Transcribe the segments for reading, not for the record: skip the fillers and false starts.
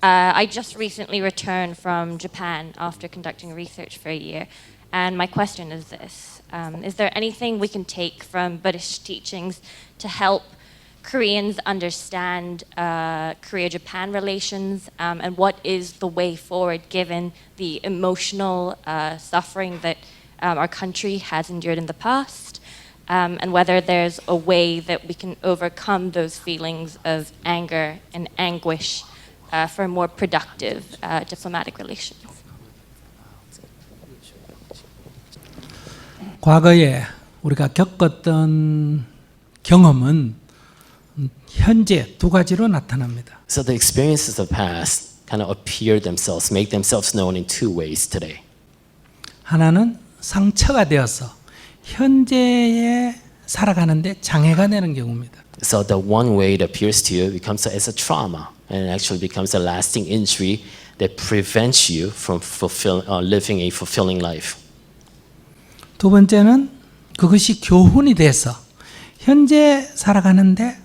I just recently returned from Japan after conducting research for a year, and my question is this. Is there anything we can take from Buddhist teachings to help Koreans understand Korea-Japan relations, and what is the way forward given the emotional suffering that our country has endured in the past, and whether there's a way that we can overcome those feelings of anger and anguish for more productive diplomatic relations. 과거에 우리가 겪었던 경험은 현재 두 가지로 나타납니다. So the experiences of the past kind of appear themselves, make themselves known in two ways today. 하나는 상처가 되어서 현재에 살아가는데 장애가 되는 경우입니다. So the one way it appears to you becomes as a trauma, and it actually becomes a lasting injury that prevents you from living a fulfilling life. 두 번째는 그것이 교훈이 돼서 현재 살아가는데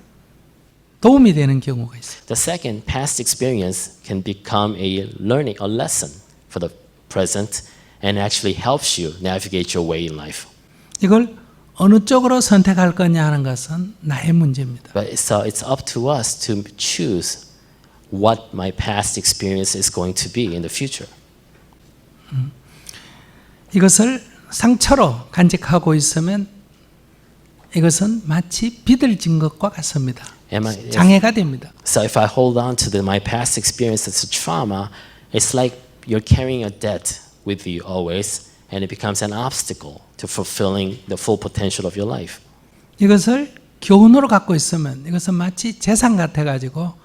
도움이 되는 경우가 있어요. The second, past experience can become a lesson for the present, and actually helps you navigate your way in life. 이걸 어느 쪽으로 선택할 거냐 하는 것은 나의 문제입니다. But it's up to us to choose what my past experience is going to be in the future. 이것을 상처로 간직하고 있으면 이것은 마치 비들진 것과 같습니다. 장애가 됩니다. So if I hold on to my past experience as a trauma, it's like you're carrying a debt with you always, and it becomes an obstacle to fulfilling the full potential of your life. 이것을 교훈으로 갖고 있으면 이것은 마치 재산 같아 가지고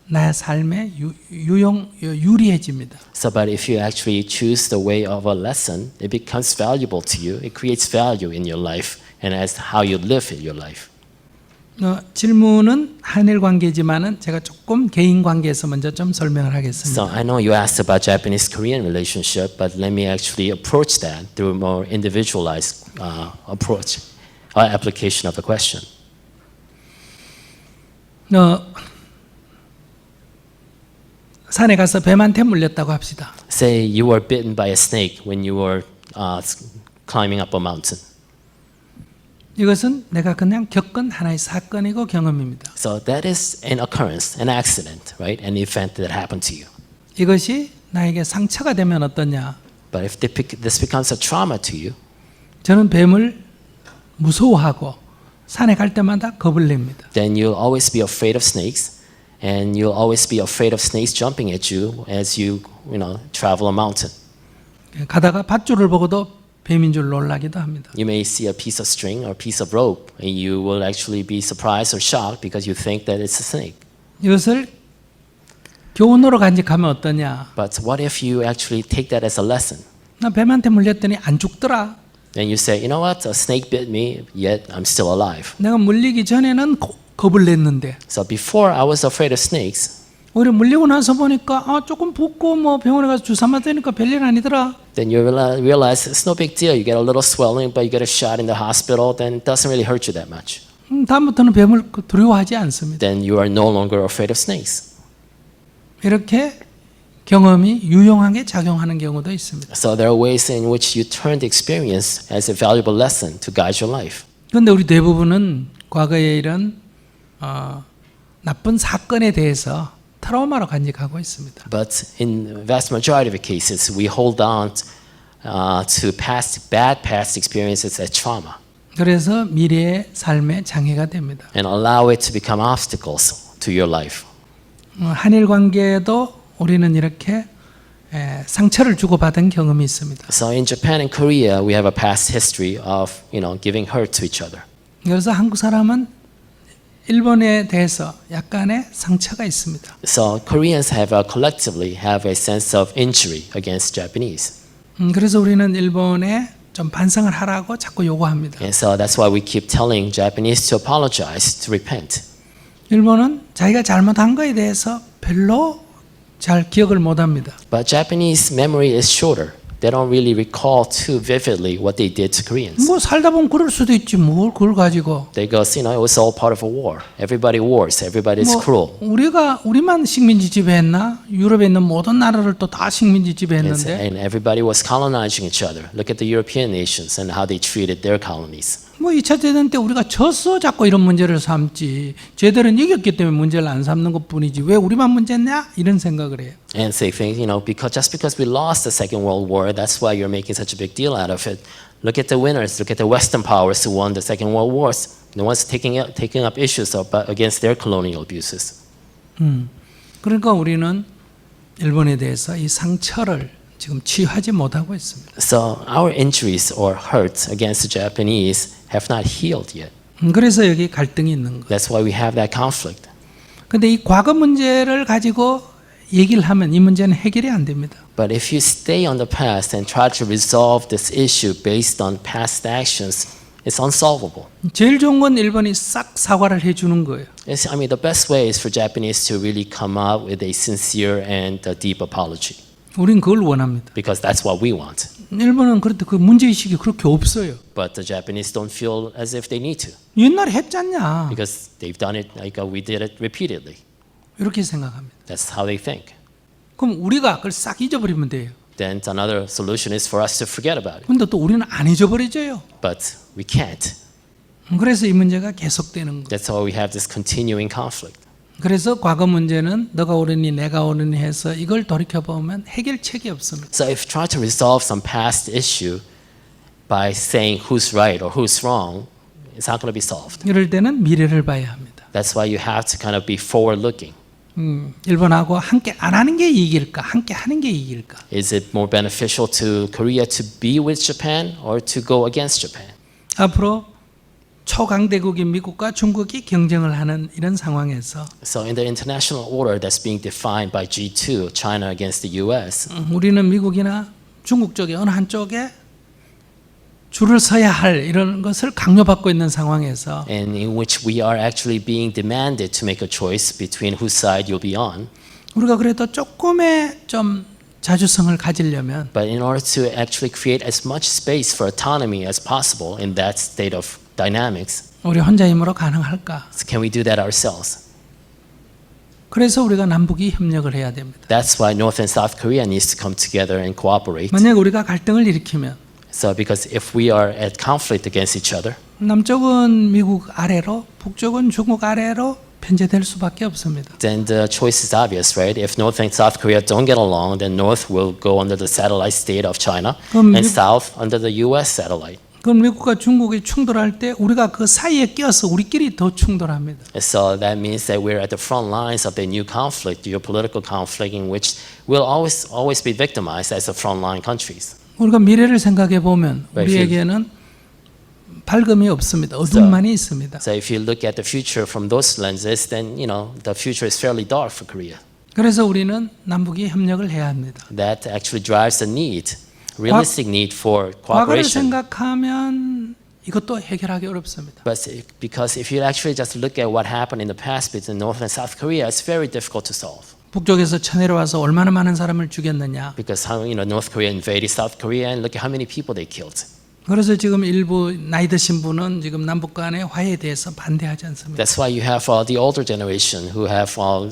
나의 삶에 유리해집니다. So, but if you actually choose the way of a lesson, it becomes valuable to you. It creates value in your life, and as how you live in your life. 질문은 한일 관계지만은 제가 조금 개인 관계에서 먼저 좀 설명을 하겠습니다. So I know you asked about Japanese-Korean relationship, but let me actually approach that through a more individualized approach or application of the question. 산에 가서 뱀한테 물렸다고 합시다. Say you were bitten by a snake when you were climbing up a mountain. 이것은 내가 그냥 겪은 하나의 사건이고 경험입니다. So that is an occurrence, an accident, right? An event that happened to you. 이것이 나에게 상처가 되면 어떠냐? But if this becomes a trauma to you, 저는 뱀을 무서워하고 산에 갈 때마다 겁을 냅니다. then you'll always be afraid of snakes, and you'll always be afraid of snakes jumping at you as you travel a mountain. 가다가 밧줄을 보고도 뱀인 줄 놀라기도 합니다. You may see a piece of string or a piece of rope, and you will actually be surprised or shocked because you think that it's a snake. 이것을 교훈으로 간직하면 어떠냐? But what if you actually take that as a lesson? 나 뱀한테 물렸더니 안 죽더라. Then you say, you know what, a snake bit me, yet I'm still alive. 내가 물리기 전에는 겁을 냈는데. So before I was afraid of snakes. 오히려 물리고 나서 보니까 조금 붓고 뭐 병원에 가서 주사 맞으니까 별일 아니더라. Then you realize it's no big deal. You get a little swelling, but you get a shot in the hospital, then it doesn't really hurt you that much. 다음부터는 뱀을 두려워하지 않습니다. Then you are no longer afraid of snakes. 이렇게 경험이 유용하게 작용하는 경우도 있습니다. So there are ways in which you turn the experience as a valuable lesson to guide your life. 그런데 우리 대부분은 과거에 이런 나쁜 사건에 대해서 트라우마로 간직하고 있습니다. But in the vast majority of the cases, we hold on to bad past experiences as trauma. 그래서 미래의 삶에 장애가 됩니다. And allow it to become obstacles to your life. 한일 관계에도 우리는 이렇게 상처를 주고받은 경험이 있습니다. So in Japan and Korea, we have a past history of giving hurt to each other. 그래서 한국 사람은 일본에 대해서 약간의 상처가 있습니다. So Koreans collectively have a sense of injury against Japanese. 그래서 우리는 일본에 좀 반성을 하라고 자꾸 요구합니다. And so that's why we keep telling Japanese to apologize, to repent. 일본은 자기가 잘못한 거에 대해서 별로 잘 기억을 못합니다. But Japanese memory is shorter. they don't really recall too vividly what they did to Koreans. 뭐 살다 보면 그럴 수도 있지 뭘 그걸 가지고. They go, you know, it was all part of a war. Everybody wars. Everybody's cruel. 우리만 식민지 지배했나? 유럽에 있는 모든 나라를 또 다 식민지 지배했는데. And everybody was colonizing each other. Look at the European nations and how they treated their colonies. 뭐 2차 대전 때 우리가 졌어 자꾸 이런 문제를 삼지. 쟤들은 이겼기 때문에 문제를 안 삼는 것뿐이지. 왜 우리만 문제냐? 이런 생각을 해요. And they think, you know, because we lost the Second World War, that's why you're making such a big deal out of it. Look at the winners. Look at the Western powers who won the Second World Wars. The ones taking up issues against their colonial abuses. 그러니까 우리는 일본에 대해서 이 상처를 지금 치유하지 못하고 있습니다. So our injuries or hurts against the Japanese have not healed yet. 그래서 여기 갈등이 있는 거예요. That's why we have that conflict. 근데 이 과거 문제를 가지고 얘기를 하면 이 문제는 해결이 안 됩니다. But if you stay on the past and try to resolve this issue based on past actions, it's unsolvable. 제일 좋은 건 일본이 싹 사과를 해주는 거예요. I mean, the best way is for Japanese to really come out with a sincere and a deep apology, 우린 그걸 원합니다. because that's what we want. 일본은 그런데 그 문제의식이 그렇게 없어요. But the Japanese don't feel as if they need to, 옛날에 했잖냐. because they've done it like we did it repeatedly. 이렇게 생각합니다. That's how they think. 그럼 우리가 그걸 싹 잊어버리면 돼요. Then another solution is for us to forget about it. 근데 또 우리는 안 잊어버리져요. But we can't. 그래서 이 문제가 계속되는 거예요. That's why we have this continuing conflict. 그래서 과거 문제는 너가 옳으니 내가 옳으니 해서 이걸 돌이켜보면 해결책이 없습니다. So if you try to resolve some past issue by saying who's right or who's wrong, it's not going to be solved. 이럴 때는 미래를 봐야 합니다. That's why you have to kind of be forward-looking. 일본하고 함께 안 하는 게 이길까? 함께 하는 게 이길까? Is it more beneficial to Korea to be with Japan or to go against Japan? 앞으로 초강대국인 미국과 중국이 경쟁을 하는 이런 상황에서 So in the international order that's being defined by G2, China against the US, 우리는 미국이나 중국 쪽에 어느 한쪽에 줄을 서야 할 이런 것을 강요받고 있는 상황에서 and in which we are actually being demanded to make a choice between whose side you'll be on. 우리가 그래도 조금의 좀 자주성을 가지려면 But in order to actually create as much space for autonomy as possible in that state of dynamics, 우리 혼자 힘으로 가능할까? can we do that ourselves? 그래서 우리가 남북이 협력을 해야 됩니다. That's why North and South Korea needs to come together and cooperate. 만약 우리가 갈등을 일으키면 So because if we are at conflict against each other, 남쪽은 미국 아래로, 북쪽은 중국 아래로 편제될 수밖에 없습니다. then the choice is obvious, right? If North and South Korea don't get along, then North will go under the satellite state of China 그럼 and South under the US satellite. 그럼 미국과 중국이 충돌할 때 우리가 그 사이에 끼어서 우리끼리 더 충돌합니다. So that means that we're at the front lines of the new conflict, geopolitical conflict, in which we'll always be victimized as the frontline countries. 우리가 미래를 생각해 보면 Right. 우리에게는 밝음이 없습니다. 어둠만이 있습니다. So if you look at the future from those lenses, then you know the future is fairly dark for Korea. 그래서 우리는 남북이 협력을 해야 합니다. That actually drives the need, realistic need for 과거를 cooperation. 생각하면 이것도 해결하기 어렵습니다. But because if you actually just look at what happened in the past between North and South Korea, it's very difficult to solve. 북쪽에서 쳐내려와서 얼마나 많은 사람을 죽였느냐. Because how North Korea invaded South Korea and look at how many people they killed. 그래서 지금 일부 나이 드신 분은 지금 남북 간의 화해에 대해서 반대하지 않습니다. That's why you have the older generation who have all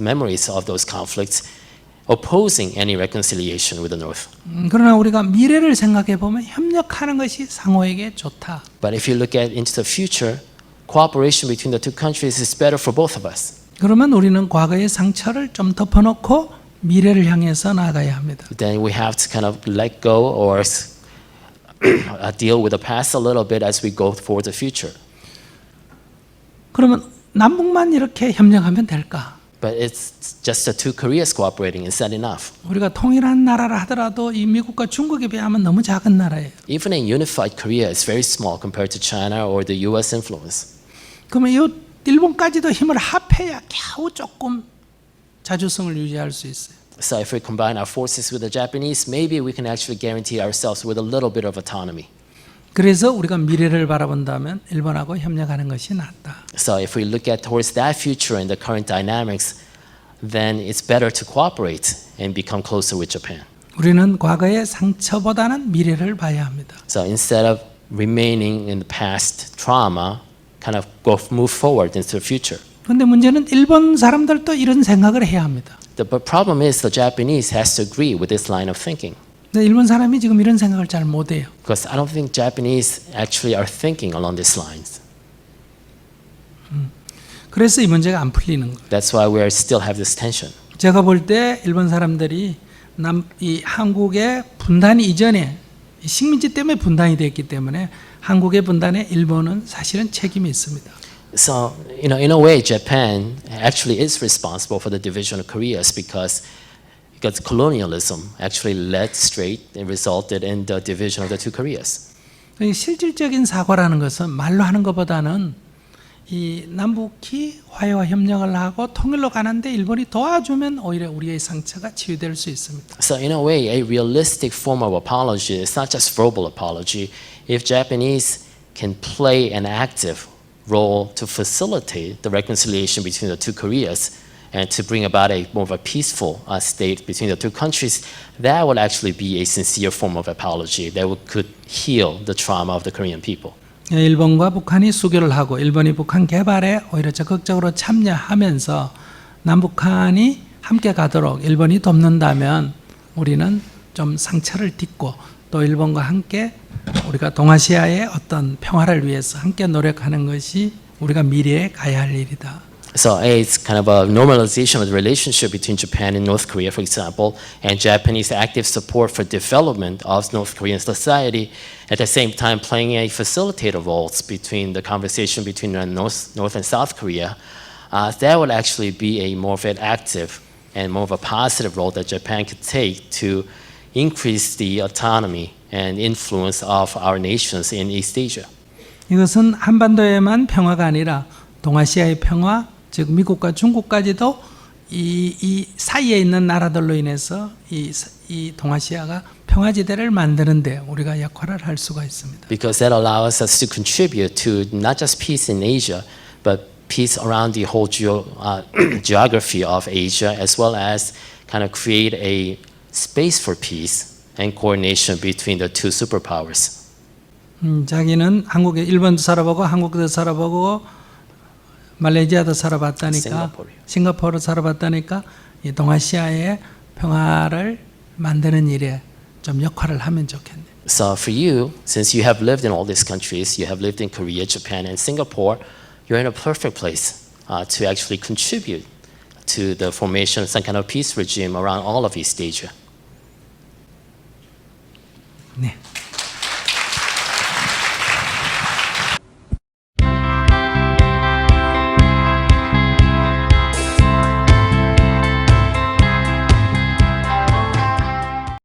memories of those conflicts opposing any reconciliation with the North. 그러나 우리가 미래를 생각해 보면 협력하는 것이 상호에게 좋다. But if you look into the future, cooperation between the two countries is better for both of us. 그러면 우리는 과거의 상처를 좀 덮어놓고 미래를 향해서 나아가야 합니다. Then we have to kind of let go or deal with the past a little bit as we go toward the future. 그러면 남북만 이렇게 협력하면 될까? But it's just the two Koreas cooperating. Is that enough? 우리가 통일한 나라라 하더라도 이 미국과 중국에 비하면 너무 작은 나라예요. Even a unified Korea is very small compared to China or the US influence. 그러면 이 일본까지도 힘을 합해야 겨우 조금 자주성을 유지할 수 있어요. So if we combine our forces with the Japanese, maybe we can actually guarantee ourselves with a little bit of autonomy. 그래서 우리가 미래를 바라본다면 일본하고 협력하는 것이 낫다. So if we look at towards that future and the current dynamics, then it's better to cooperate and become closer with Japan. 우리는 과거의 상처보다는 미래를 봐야 합니다. So instead of remaining in the past trauma, kind of move forward into the future. 그런데 문제는 일본 사람들도 이런 생각을 해야 합니다. The problem is the Japanese has to agree with this line of thinking. 근데 일본 사람이 지금 이런 생각을 잘 못해요. Because I don't think Japanese actually are thinking along these lines. 그래서 이 문제가 안 풀리는 거예요. That's why we still have this tension. 제가 볼 때 일본 사람들이 이 한국의 분단 이전에 이 식민지 때문에 분단이 됐기 때문에 한국의 분단에 일본은 사실은 책임이 있습니다. So, in a way, Japan actually is responsible for the division of Korea because colonialism actually led straight and resulted in the division of the two Koreas. 이 실질적인 사과라는 것은 말로 하는 것보다는 이 남북이 화해와 협력을 하고 통일로 가는데 일본이 도와주면 오히려 우리의 상처가 치유될 수 있습니다. So, in a way, a realistic form of apology is not just verbal apology. If Japanese can play an active role to facilitate the reconciliation between the two Koreas and to bring about a more of a peaceful state between the two countries, that would actually be a sincere form of apology that could heal the trauma of the Korean people. 일본과 북한이 수교를 하고 일본이 북한 개발에 오히려 적극적으로 참여하면서 남북한이 함께 가도록 일본이 돕는다면 우리는 좀 상처를 딛고 또 일본과 함께 우리가 동아시아의 어떤 평화를 위해서 함께 노력하는 것이 우리가 미래에 가야 할 일이다. So it's kind of a normalization of the relationship between Japan and North Korea, for example, and Japanese active support for development of North Korean society, at the same time playing a facilitator role between the conversation between North and South Korea. That would actually be a more of an active and more of a positive role that Japan could take to increase the autonomy and influence of our nations in East Asia. 이것은 한반도에만 평화가 아니라 동아시아의 평화, 즉 미국과 중국까지도 이 사이에 있는 나라들로 인해서 이 동아시아가 평화지대를 만드는데 우리가 역할을 할 수가 있습니다. Because that allows us to contribute to not just peace in Asia, but peace around the whole geography of Asia, as well as kind of create a space for peace and coordination between the two superpowers. 자기는 한국에 일본도 살아보고 한국도 살아보고 말레이시아도 살아봤다니까 싱가포르 살아봤다니까 이 동아시아의 평화를 만드는 일에 좀 역할을 하면 좋겠네요. So for you, since you have lived in all these countries, you have lived in Korea, Japan, and Singapore, you're in a perfect place to actually contribute to the formation of some kind of peace regime around all of East Asia. 네.